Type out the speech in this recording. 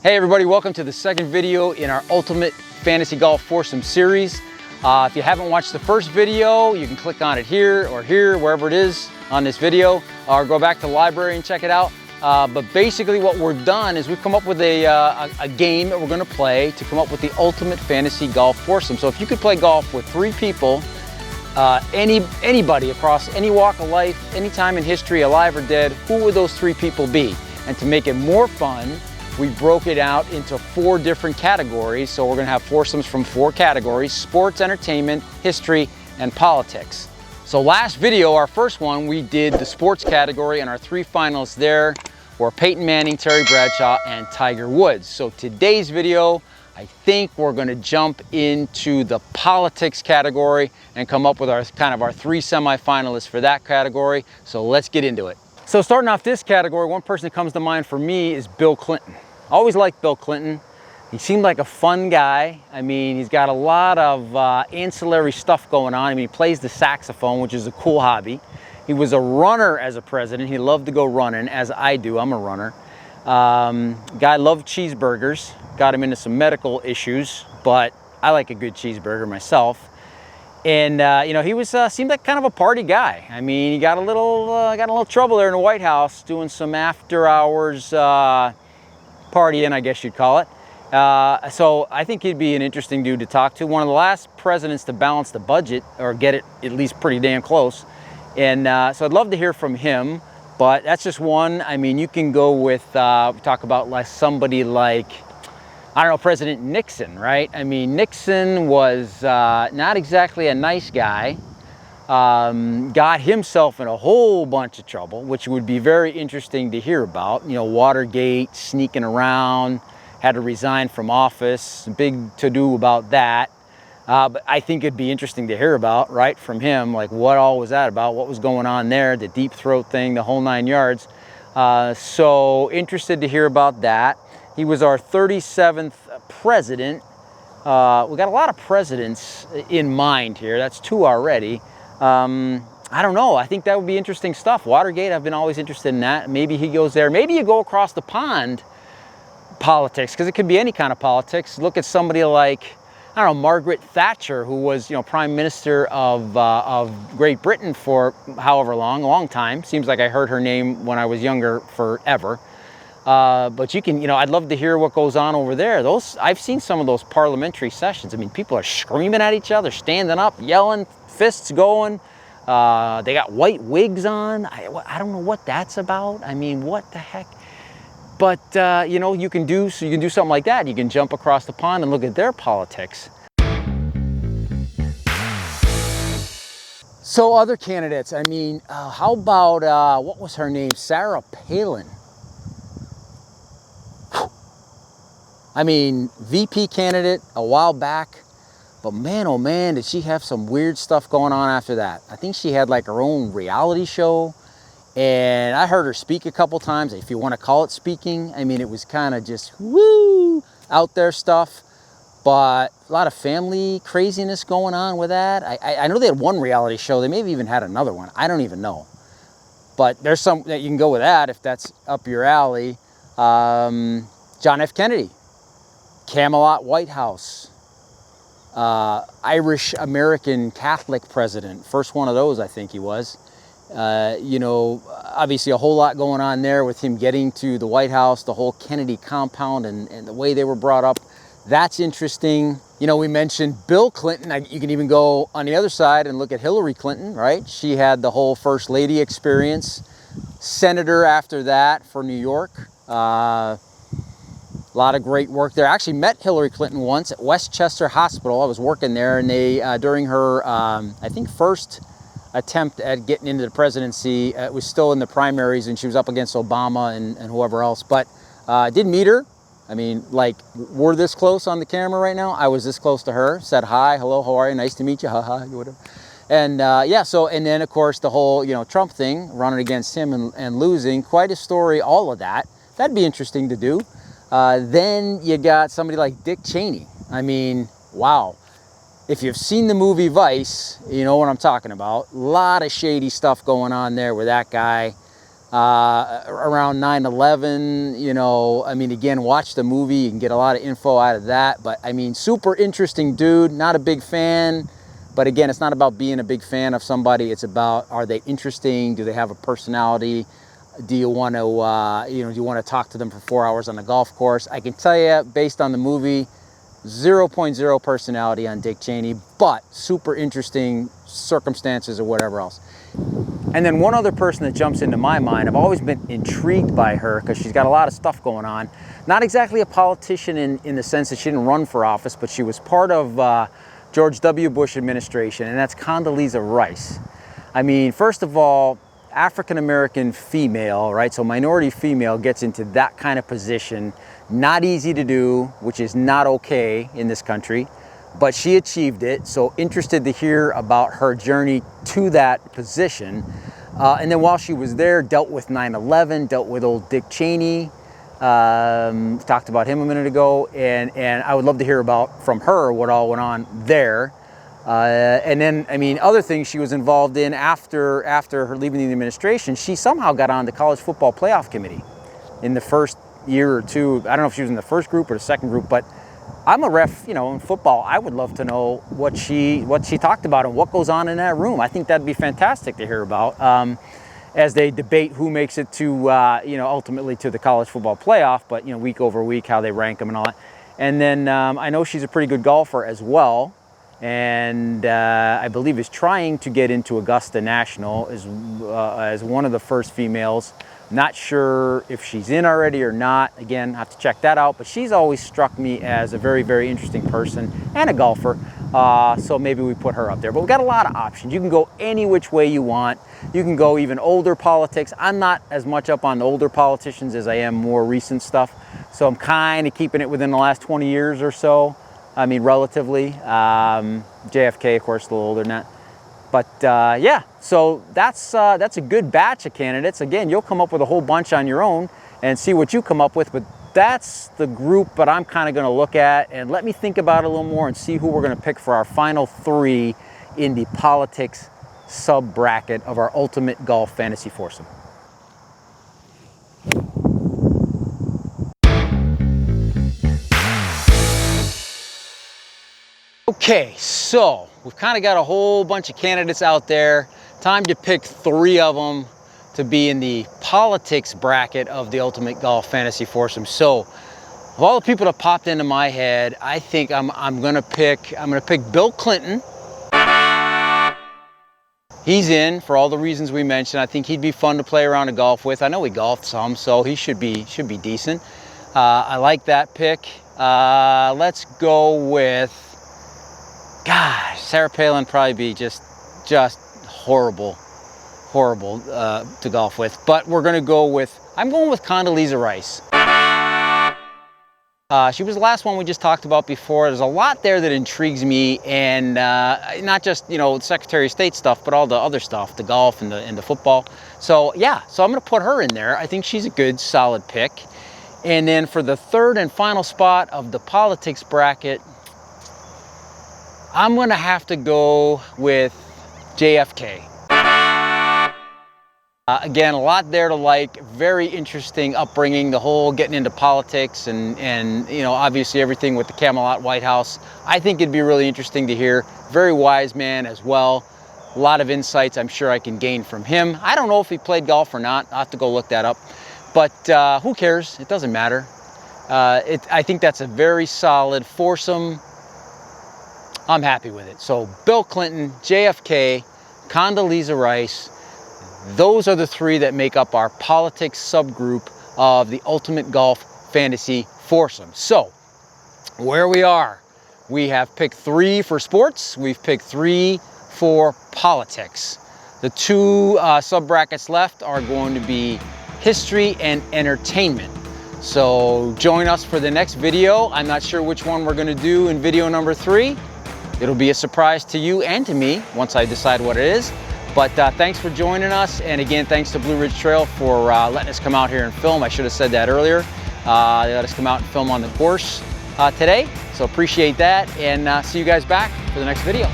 Hey everybody, welcome to the second video in our Ultimate Fantasy Golf Foursome series. If you haven't watched the first video, you can click on it here or here, wherever it is on this video, or go back to the library and check it out. But basically what we've done is we've come up with a game that we're gonna play to come up with the Ultimate Fantasy Golf Foursome. So if you could play golf with 3 people, anybody across any walk of life, any time in history, alive or dead, who would those 3 people be? And to make it more fun, we broke it out into 4 different categories. So we're gonna have foursomes from 4 categories: sports, entertainment, history, and politics. So last video, our first one, we did the sports category, and our 3 finalists there were Peyton Manning, Terry Bradshaw, and Tiger Woods. So today's video, I think we're gonna jump into the politics category and come up with our 3 semifinalists for that category. So let's get into it. So starting off this category, one person that comes to mind for me is Bill Clinton. I always liked Bill Clinton. He seemed like a fun guy. I mean, he's got a lot of ancillary stuff going on. I mean, he plays the saxophone, which is a cool hobby. He was a runner as a president. He loved to go running, as I do. I'm a runner. Guy loved cheeseburgers. Got him into some medical issues, but I like a good cheeseburger myself. And you know, he was seemed like kind of a party guy. I mean, he got a little trouble there in the White House doing some after hours partying, I guess you'd call it. So I think he'd be an interesting dude to talk to. One of the last presidents to balance the budget or get it at least pretty damn close. And so I'd love to hear from him. But that's just one. I mean, you can go with talk about like somebody like, I don't know, President Nixon, right? I mean, Nixon was not exactly a nice guy. Got himself in a whole bunch of trouble, which would be very interesting to hear about. You know, Watergate, sneaking around, had to resign from office, big to-do about that. But I think it'd be interesting to hear about, right, from him, like what all was that about, what was going on there, the deep throat thing, the whole 9 yards. So interested to hear about that. He was our 37th president. We got a lot of presidents in mind here. That's 2 already. I don't know. I think that would be interesting stuff. Watergate, I've been always interested in that. Maybe he goes there. Maybe you go across the pond politics, because it could be any kind of politics. Look at somebody like, I don't know, Margaret Thatcher, who was, you know, Prime Minister of Great Britain for however long, a long time. Seems like I heard her name when I was younger forever. But you can, you know, I'd love to hear what goes on over there. I've seen some of those parliamentary sessions. I mean, people are screaming at each other, standing up, yelling, fists going. They got white wigs on. I don't know what that's about. I mean, what the heck? But you know, you can do something like that. You can jump across the pond and look at their politics. So other candidates. I mean, how about what was her name? Sarah Palin. I mean, VP candidate a while back, but man, oh man, did she have some weird stuff going on after that. I think she had like her own reality show, and I heard her speak a couple times, if you want to call it speaking. I mean, it was kind of just woo, out there stuff, but a lot of family craziness going on with that. I know they had one reality show. They maybe even had another one. I don't even know. But there's some that you can go with that if that's up your alley. John F. Kennedy. Camelot White House, Irish American Catholic president, first one of those I think he was. You know, obviously a whole lot going on there with him getting to the White House, the whole Kennedy compound and the way they were brought up. That's interesting. You know, we mentioned Bill Clinton. You can even go on the other side and look at Hillary Clinton, right? She had the whole First Lady experience. Senator after that for New York. A lot of great work there. I actually met Hillary Clinton once at Westchester Hospital. I was working there, and they, during her, I think, first attempt at getting into the presidency, it was still in the primaries, and she was up against Obama and whoever else. But I did meet her. I mean, like, we're this close on the camera right now. I was this close to her. Said hi, hello, how are you? Nice to meet you. Haha, whatever. And yeah, so, and then of course the whole, you know, Trump thing, running against him and losing. Quite a story, all of that. That'd be interesting to do. Then you got somebody like Dick Cheney. I mean, wow. If you've seen the movie Vice, you know what I'm talking about. A lot of shady stuff going on there with that guy. around 9/11, you know, I mean, again, watch the movie, you can get a lot of info out of that, but I mean, super interesting dude, not a big fan, but again, it's not about being a big fan of somebody, it's about, are they interesting, do they have a personality, do you want to, you know, do you want to talk to them for 4 hours on the golf course? I can tell you, based on the movie, 0.0 personality on Dick Cheney, but super interesting circumstances or whatever else. And then one other person that jumps into my mind, I've always been intrigued by her because she's got a lot of stuff going on. Not exactly a politician in the sense that she didn't run for office, but she was part of George W. Bush administration, and that's Condoleezza Rice. I mean, first of all, African-American female, right? So minority female gets into that kind of position. Not easy to do, which is not okay in this country, but she achieved it. So interested to hear about her journey to that position. And then while she was there, dealt with 9/11, dealt with old Dick Cheney, talked about him a minute ago, and I would love to hear about from her what all went on there. And then, I mean, other things she was involved in after her leaving the administration, she somehow got on the college football playoff committee in the first year or two. I don't know if she was in the first group or the second group, but I'm a ref, you know, in football. I would love to know what she talked about and what goes on in that room. I think that'd be fantastic to hear about as they debate who makes it to, you know, ultimately to the college football playoff, but, you know, week over week, how they rank them and all that. And then I know she's a pretty good golfer as well. And I believe is trying to get into Augusta National as one of the first females. Not sure if she's in already or not. Again, I have to check that out. But she's always struck me as a very, very interesting person and a golfer. So maybe we put her up there. But we've got a lot of options. You can go any which way you want. You can go even older politics. I'm not as much up on the older politicians as I am more recent stuff. So I'm kind of keeping it within the last 20 years or so. I mean, relatively. JFK, of course, a little older than that. But yeah, so that's a good batch of candidates. Again, you'll come up with a whole bunch on your own and see what you come up with. But that's the group that I'm kind of going to look at. And let me think about it a little more and see who we're going to pick for our final three in the politics sub-bracket of our Ultimate Golf Fantasy Foursome. Okay, so we've kind of got a whole bunch of candidates out there. Time to pick three of them to be in the politics bracket of the Ultimate Golf Fantasy Foursome. So, of all the people that popped into my head, I think I'm gonna pick Bill Clinton. He's in for all the reasons we mentioned. I think he'd be fun to play around a golf with. I know he golfed some, so he should be decent. I like that pick. Let's go with. Gosh, Sarah Palin probably be just horrible to golf with. But we're gonna go with, I'm going with Condoleezza Rice. She was the last one we just talked about before. There's a lot there that intrigues me, and not just, you know, Secretary of State stuff, but all the other stuff, the golf and the football. So yeah, so I'm gonna put her in there. I think she's a good, solid pick. And then for the third and final spot of the politics bracket, I'm gonna have to go with JFK. Again, a lot there to like, very interesting upbringing, the whole getting into politics and you know, obviously everything with the Camelot White House. I think it'd be really interesting to hear. Very wise man as well. A lot of insights I'm sure I can gain from him. I don't know if he played golf or not. I'll have to go look that up. But who cares? It doesn't matter. I think that's a very solid foursome. I'm happy with it. So Bill Clinton, JFK, Condoleezza Rice, those are the three that make up our politics subgroup of the Ultimate Golf Fantasy Foursome. So where we are, we have picked three for sports, we've picked three for politics. The two sub-brackets left are going to be history and entertainment. So join us for the next video. I'm not sure which one we're going to do in video number 3. It'll be a surprise to you and to me once I decide what it is. But thanks for joining us. And again, thanks to Blue Ridge Trail for letting us come out here and film. I should have said that earlier. They let us come out and film on the course today. So appreciate that, and see you guys back for the next video.